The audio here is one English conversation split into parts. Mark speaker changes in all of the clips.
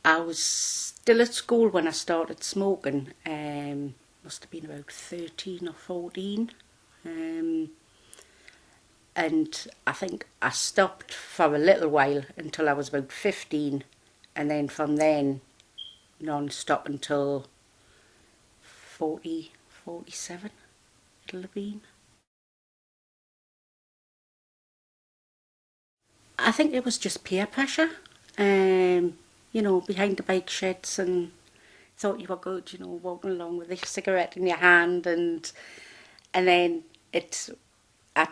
Speaker 1: I was still at school when I started smoking. Must have been about 13 or 14. Um, and I think I stopped for a little while until I was about 15. And then from then, non-stop until 40, 47 it'll have been. I think it was just peer pressure. Behind the bike sheds and thought you were good, walking along with a cigarette in your hand and then it's I,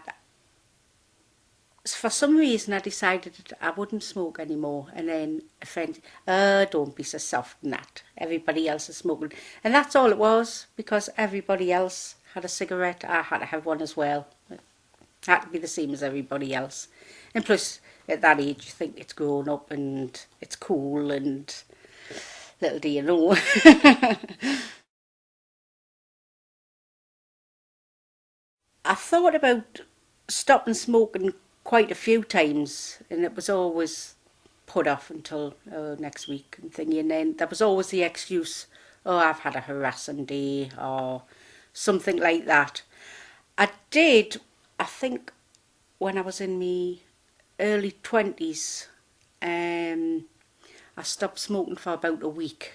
Speaker 1: for some reason I decided that I wouldn't smoke anymore, and then a friend, don't be so soft and that. Everybody else is smoking. And that's all it was, because everybody else had a cigarette, I had to have one as well. It had to be the same as everybody else. And plus, at that age, you think it's grown up and it's cool, and little do you know. I thought about stopping smoking quite a few times, and it was always put off until next week and thingy. And then there was always the excuse, oh, I've had a harassing day or something like that. I did, I think, when I was in my early 20s, I stopped smoking for about a week.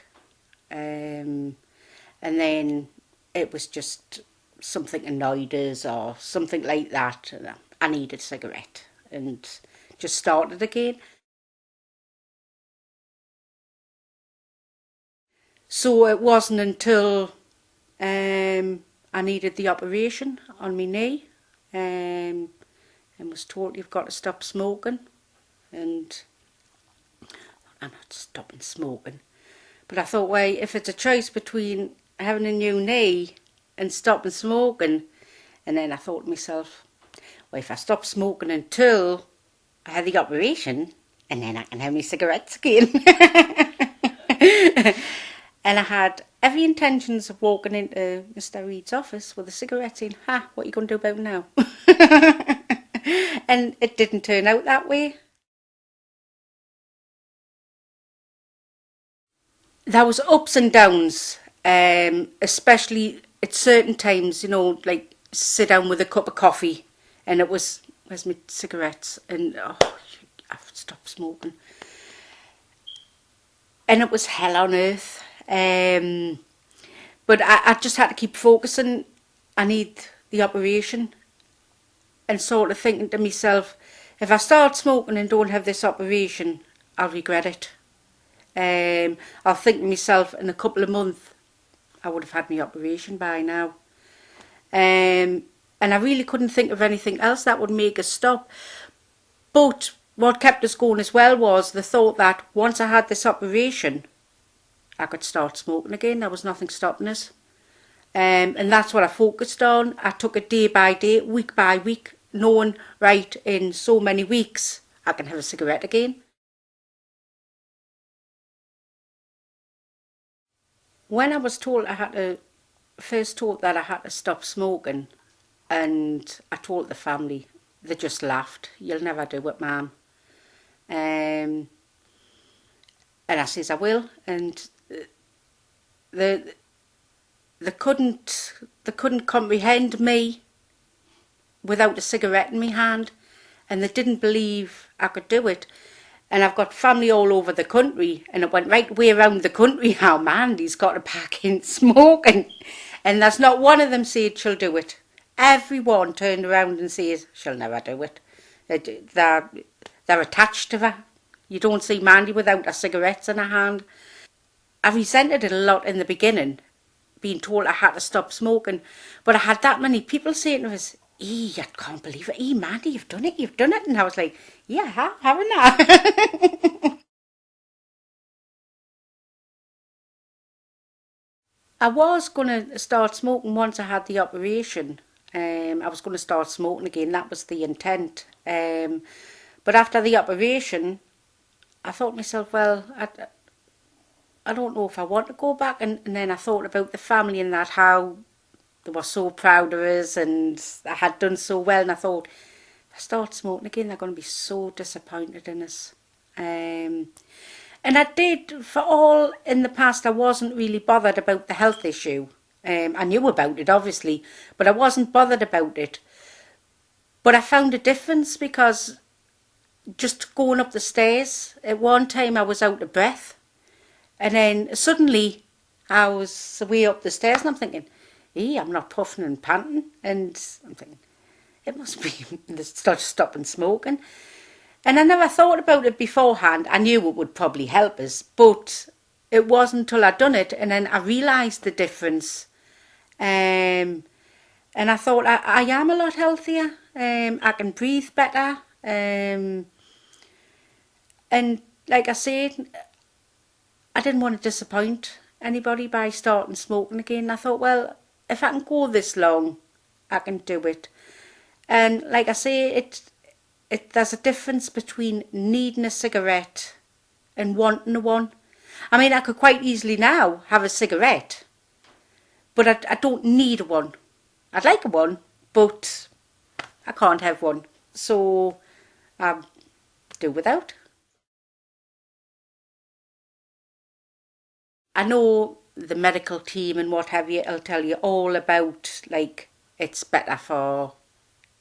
Speaker 1: And then it was just something annoyed us or something like that. And I needed a cigarette and just started again. So it wasn't until I needed the operation on my knee, and was told you've got to stop smoking. And I'm not stopping smoking. But I thought, well, if it's a choice between having a new knee and stopping smoking, and then I thought to myself, well, if I stop smoking until I had the operation, and then I can have my cigarettes again. And I had every intentions of walking into Mr. Reed's office with a cigarette saying, what are you going to do about it now? And it didn't turn out that way. There was ups and downs, especially at certain times, like sit down with a cup of coffee and it was, where's my cigarettes? And I've stopped smoking. And it was hell on earth. But I just had to keep focusing. I need the operation, and sort of thinking to myself, if I start smoking and don't have this operation, I'll regret it. I'll think to myself, in a couple of months, I would have had my operation by now. And I really couldn't think of anything else that would make us stop. But what kept us going as well was the thought that once I had this operation, I could start smoking again. There was nothing stopping us. And that's what I focused on. I took it day by day, week by week, knowing, right, in so many weeks, I can have a cigarette again. When I was told first told that I had to stop smoking, and I told the family, they just laughed. You'll never do it, ma'am. And I says, I will. And they they couldn't comprehend me without a cigarette in my hand, and they didn't believe I could do it. And I've got family all over the country, and it went right way around the country how Mandy's got a pack in smoking. And there's not one of them said she'll do it. Everyone turned around and says she'll never do it. They're attached to her. You don't see Mandy without her cigarettes in her hand. I resented it a lot in the beginning, being told I had to stop smoking. But I had that many people saying to us, I can't believe it. Mandy, you've done it. And I was like, yeah, I have, haven't I? I was going to start smoking once I had the operation. I was going to start smoking again. That was the intent. But after the operation, I thought to myself, well, I don't know if I want to go back. And then I thought about the family and that, how they were so proud of us and I had done so well. And I thought, if I start smoking again, they're going to be so disappointed in us. And I did, for all in the past, I wasn't really bothered about the health issue. I knew about it, obviously, but I wasn't bothered about it. But I found a difference because just going up the stairs, at one time I was out of breath. And then suddenly I was way up the stairs and I'm thinking, I'm not puffing and panting. And I'm thinking, it must be stopping smoking. And I never thought about it beforehand. I knew it would probably help us, but it wasn't until I'd done it and then I realised the difference. And I thought I am a lot healthier. I can breathe better. And like I said, I didn't want to disappoint anybody by starting smoking again. I thought, well, if I can go this long, I can do it. And like I say, there's a difference between needing a cigarette and wanting one. I mean, I could quite easily now have a cigarette, but I don't need one. I'd like one, but I can't have one. So I do without. I know the medical team and what have you will tell you all about, like, it's better for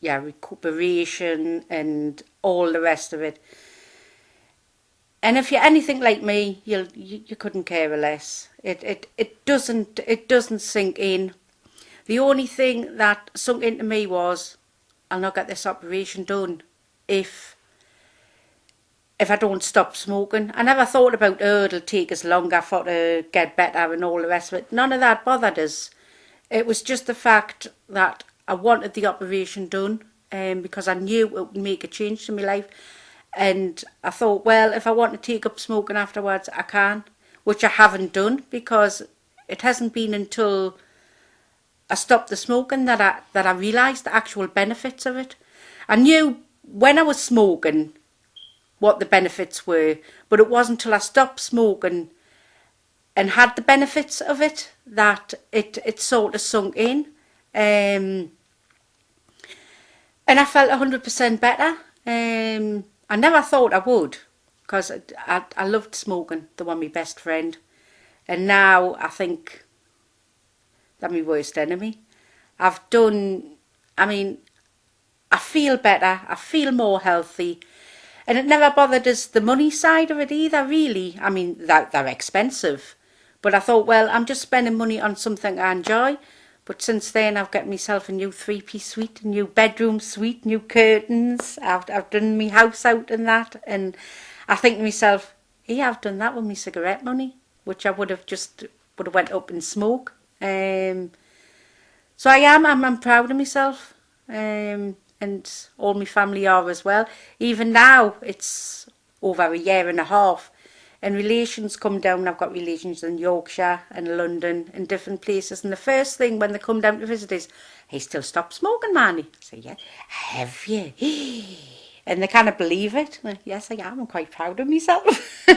Speaker 1: recuperation and all the rest of it. And if you're anything like me, you couldn't care less. It doesn't sink in. The only thing that sunk into me was, I'll not get this operation done if I don't stop smoking. I never thought about, it'll take us longer for to get better and all the rest of it. None of that bothered us. It was just the fact that I wanted the operation done because I knew it would make a change to my life. And I thought, well, if I want to take up smoking afterwards, I can, which I haven't done because it hasn't been until I stopped the smoking that I realised the actual benefits of it. I knew when I was smoking what the benefits were, but it wasn't until I stopped smoking and had the benefits of it that it sort of sunk in. And I felt 100% better. I never thought I would because I loved smoking. They were my best friend. And now I think they're my worst enemy. I feel better. I feel more healthy. And it never bothered us the money side of it either, really. I mean, they're expensive. But I thought, well, I'm just spending money on something I enjoy. But since then, I've got myself a new 3-piece suite, a new bedroom suite, new curtains. I've done my house out and that. And I think to myself, I've done that with my cigarette money, which I would have went up in smoke. So I'm proud of myself. And all my family are as well. Even now, it's over a year and a half. And relations come down. I've got relations in Yorkshire and London and different places. And the first thing when they come down to visit is, hey, still stop smoking, Mandy? I say, yeah. Have you? And they kind of believe it. Yes, I am. I'm quite proud of myself.